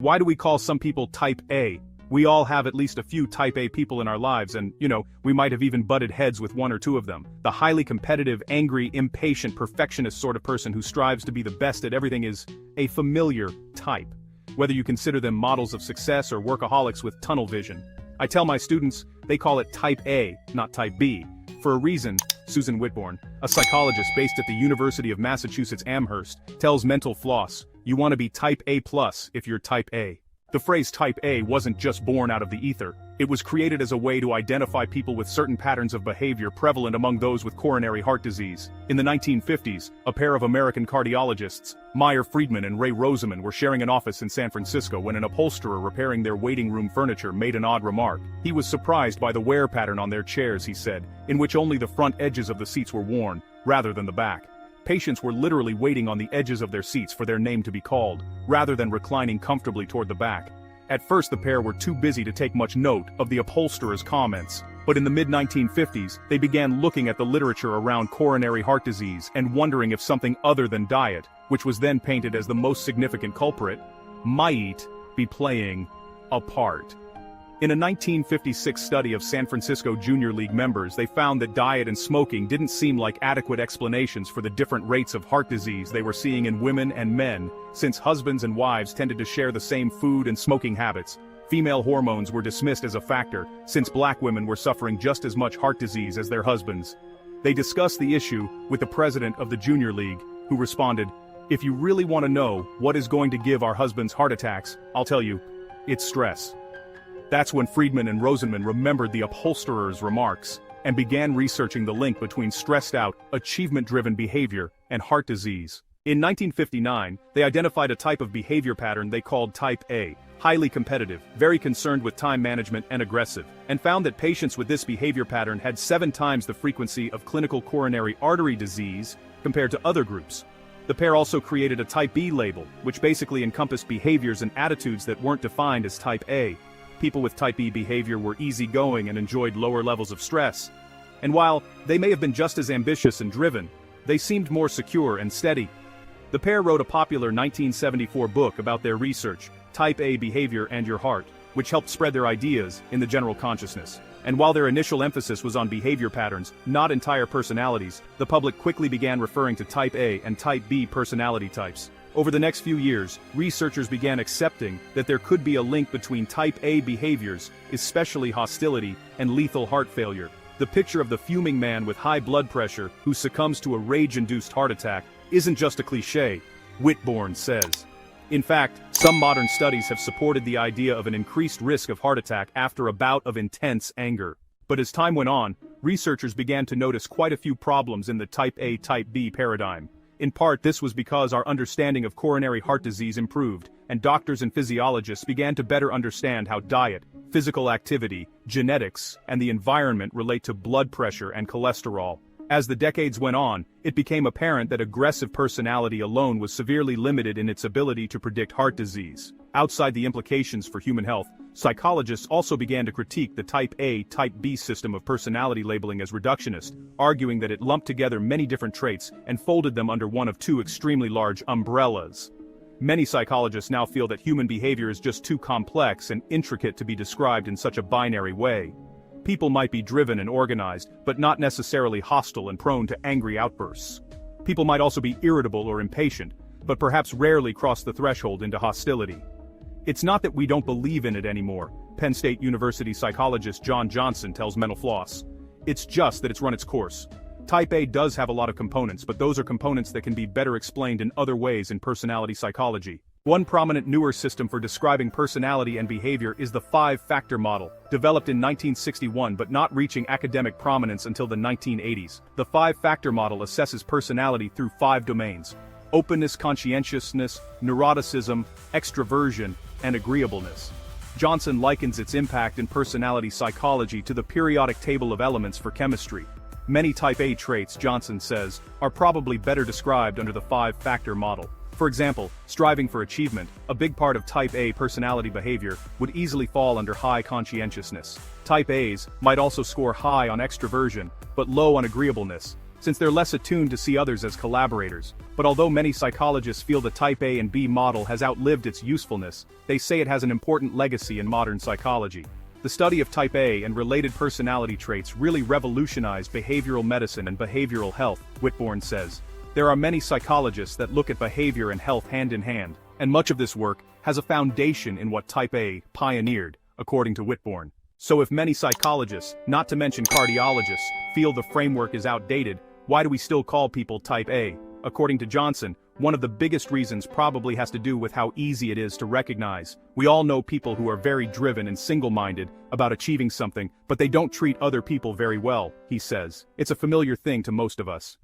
Why do we call some people type A? We all have at least a few type A people in our lives and, we might have even butted heads with one or two of them. The highly competitive, angry, impatient, perfectionist sort of person who strives to be the best at everything is a familiar type. Whether you consider them models of success or workaholics with tunnel vision. I tell my students, they call it type A, not type B. For a reason, Susan Whitbourne, a psychologist based at the University of Massachusetts Amherst, tells Mental Floss, you want to be type A+ if you're type A. The phrase type A wasn't just born out of the ether. It was created as a way to identify people with certain patterns of behavior prevalent among those with coronary heart disease. In the 1950s, a pair of American cardiologists, Meyer Friedman and Ray Roseman, were sharing an office in San Francisco when an upholsterer repairing their waiting room furniture made an odd remark. He was surprised by the wear pattern on their chairs, he said, in which only the front edges of the seats were worn, rather than the back. Patients were literally waiting on the edges of their seats for their name to be called, rather than reclining comfortably toward the back. At first the pair were too busy to take much note of the upholsterer's comments, but in the mid-1950s, they began looking at the literature around coronary heart disease and wondering if something other than diet, which was then painted as the most significant culprit, might be playing a part. In a 1956 study of San Francisco Junior League members, they found that diet and smoking didn't seem like adequate explanations for the different rates of heart disease they were seeing in women and men. Since husbands and wives tended to share the same food and smoking habits, female hormones were dismissed as a factor, since black women were suffering just as much heart disease as their husbands. They discussed the issue with the president of the Junior League, who responded, "If you really want to know what is going to give our husbands heart attacks, I'll tell you, it's stress." That's when Friedman and Rosenman remembered the upholsterer's remarks and began researching the link between stressed-out, achievement-driven behavior and heart disease. In 1959, they identified a type of behavior pattern they called type A, highly competitive, very concerned with time management and aggressive, and found that patients with this behavior pattern had 7 times the frequency of clinical coronary artery disease compared to other groups. The pair also created a type B label, which basically encompassed behaviors and attitudes that weren't defined as type A. People with type B behavior were easygoing and enjoyed lower levels of stress. And while they may have been just as ambitious and driven, they seemed more secure and steady. The pair wrote a popular 1974 book about their research, Type A Behavior and Your Heart, which helped spread their ideas in the general consciousness. And while their initial emphasis was on behavior patterns, not entire personalities, the public quickly began referring to Type A and Type B personality types. Over the next few years, researchers began accepting that there could be a link between Type A behaviors, especially hostility, and lethal heart failure. The picture of the fuming man with high blood pressure who succumbs to a rage-induced heart attack isn't just a cliché, Whitbourne says. In fact, some modern studies have supported the idea of an increased risk of heart attack after a bout of intense anger. But as time went on, researchers began to notice quite a few problems in the Type A, Type B paradigm. In part, this was because our understanding of coronary heart disease improved, and doctors and physiologists began to better understand how diet, physical activity, genetics, and the environment relate to blood pressure and cholesterol. As the decades went on, it became apparent that aggressive personality alone was severely limited in its ability to predict heart disease. Outside the implications for human health, psychologists also began to critique the Type A, Type B system of personality labeling as reductionist, arguing that it lumped together many different traits and folded them under one of 2 extremely large umbrellas. Many psychologists now feel that human behavior is just too complex and intricate to be described in such a binary way. People might be driven and organized, but not necessarily hostile and prone to angry outbursts. People might also be irritable or impatient, but perhaps rarely cross the threshold into hostility. It's not that we don't believe in it anymore, Penn State University psychologist John Johnson tells Mental Floss. It's just that it's run its course. Type A does have a lot of components, but those are components that can be better explained in other ways in personality psychology. One prominent newer system for describing personality and behavior is the 5-factor model, developed in 1961 but not reaching academic prominence until the 1980s. The 5-factor model assesses personality through 5 domains: openness, conscientiousness, neuroticism, extroversion, and agreeableness. Johnson likens its impact in personality psychology to the periodic table of elements for chemistry. Many Type A traits, Johnson says, are probably better described under the 5-factor model. For example, striving for achievement, a big part of Type A personality behavior, would easily fall under high conscientiousness. Type A's might also score high on extroversion, but low on agreeableness, since they're less attuned to see others as collaborators. But although many psychologists feel the type A and B model has outlived its usefulness, they say it has an important legacy in modern psychology. The study of type A and related personality traits really revolutionized behavioral medicine and behavioral health, Whitbourne says. There are many psychologists that look at behavior and health hand in hand, and much of this work has a foundation in what type A pioneered, according to Whitbourne. So if many psychologists, not to mention cardiologists, feel the framework is outdated, why do we still call people type A? According to Johnson, one of the biggest reasons probably has to do with how easy it is to recognize. We all know people who are very driven and single-minded about achieving something, but they don't treat other people very well, he says. It's a familiar thing to most of us.